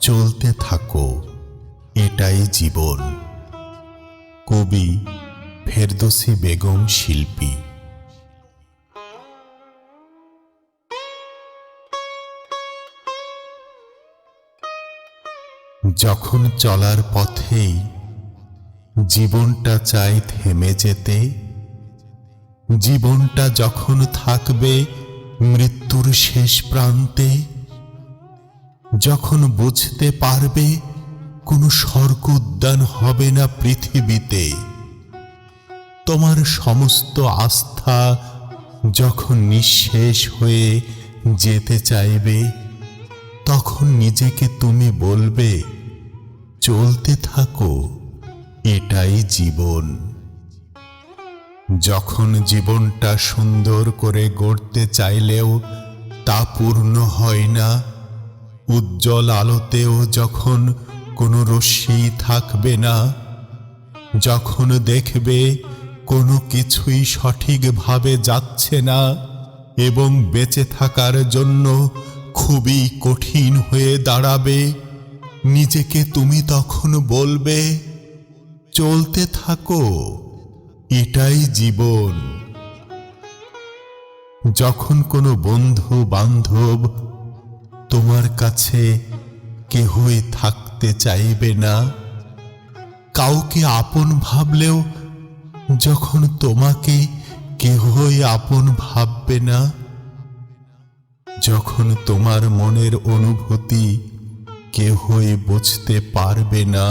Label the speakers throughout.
Speaker 1: চলতে থাকো, এটাই জীবন। কবি ফেরদৌসী বেগম শিল্পী। যখন চলার পথেই জীবনটা চায় থেমে যেতে, জীবনটা যখন থাকবে মৃত্যুর শেষ প্রান্তে, যখন বুঝতে পারবে কোনো স্বর্গ উদ্যান হবে না পৃথিবীতে, তোমার সমস্ত আস্থা যখন নিঃশেষ হয়ে যেতে চাইবে, তখন নিজেকে তুমি বলবে, চলতে থাকো, এটাই জীবন। যখন জীবনটা সুন্দর করে গড়তে চাইলেও তা পূর্ণ হয় না, উজ্জ্বল আলোতেও যখন কোনো রশ্মি থাকবে না, যখন দেখবে কোনো কিছুই সঠিকভাবে যাচ্ছে না এবং বেঁচে থাকার জন্য খুবই কঠিন হয়ে দাঁড়াবে, নিজেকে তুমি তখন বলবে, চলতে থাকো, এটাই জীবন। যখন কোনো বন্ধু বান্ধব তোমার কাছে কেহই থাকতে চাইবে না, কাউকে আপন ভাবলেও যখন তোমাকে কেহই আপন ভাববে না, যখন তোমার মনের অনুভূতি কেহই বুঝতে পারবে না,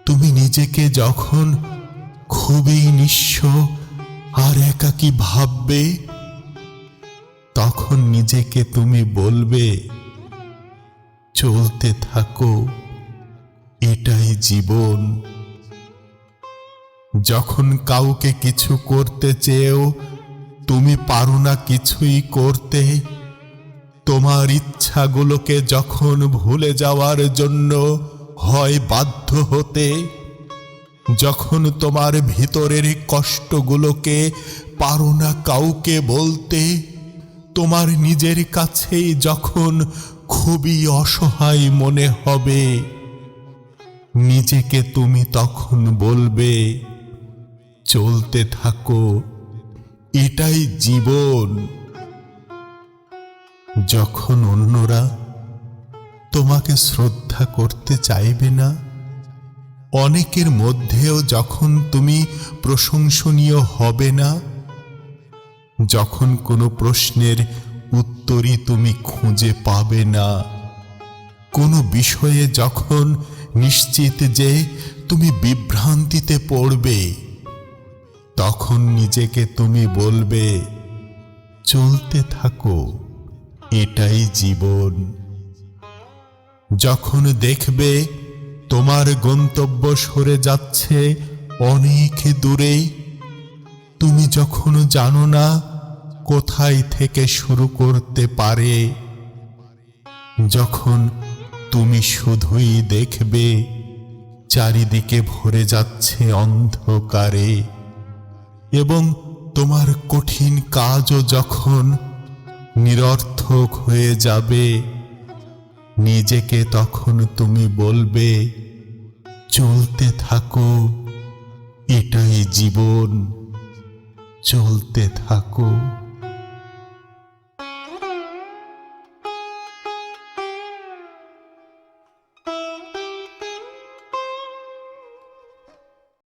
Speaker 1: তুমি নিজেকে যখন খুবই নিঃস্ব আর একাকী ভাববে, তখন নিজেকে তুমি বলবে, চলতে থাকো, এটাই জীবন। যখন কাউকে কিছু করতে চেয়েও তুমি পারো না কিছুই করতে, তোমার ইচ্ছাগুলোকে যখন ভুলে যাওয়ার জন্য হয় বাধ্য হতে, যখন তোমার ভিতরের কষ্টগুলোকে পারো না কাউকে বলতে, তোমার নিজের কাছেই যখন খুবই অসহায় মনে হবে, নিজেকে তুমি তখন বলবে, চলতে থাকো, এটাই জীবন। যখন অন্যরা তোমাকে শ্রদ্ধা করতে চাইবে না, অনেকের মধ্যেও যখন তুমি প্রশংসনীয় হবে না, যখন কোনো প্রশ্নের উত্তরই তুমি খুঁজে পাবে না, কোনো বিষয়ে যখন নিশ্চিত যে তুমি বিভ্রান্তিতে পড়বে, তখন নিজেকে তুমি বলবে, চলতে থাকো, এটাই জীবন। যখন দেখবে তোমার গন্তব্য সরে যাচ্ছে অনেক দূরে, তুমি যখন জানো না কোথায় থেকে শুরু করতে পারে, যখন তুমি শুধুই দেখবে চারিদিকে ভরে যাচ্ছে অন্ধকারে, এবং তোমার কঠিন কাজও যখন নিরর্থক হয়ে যাবে, নিজেকে তখন তুমি বলবে, চলতে থাকো, এটাই জীবন, চলতে থাকো।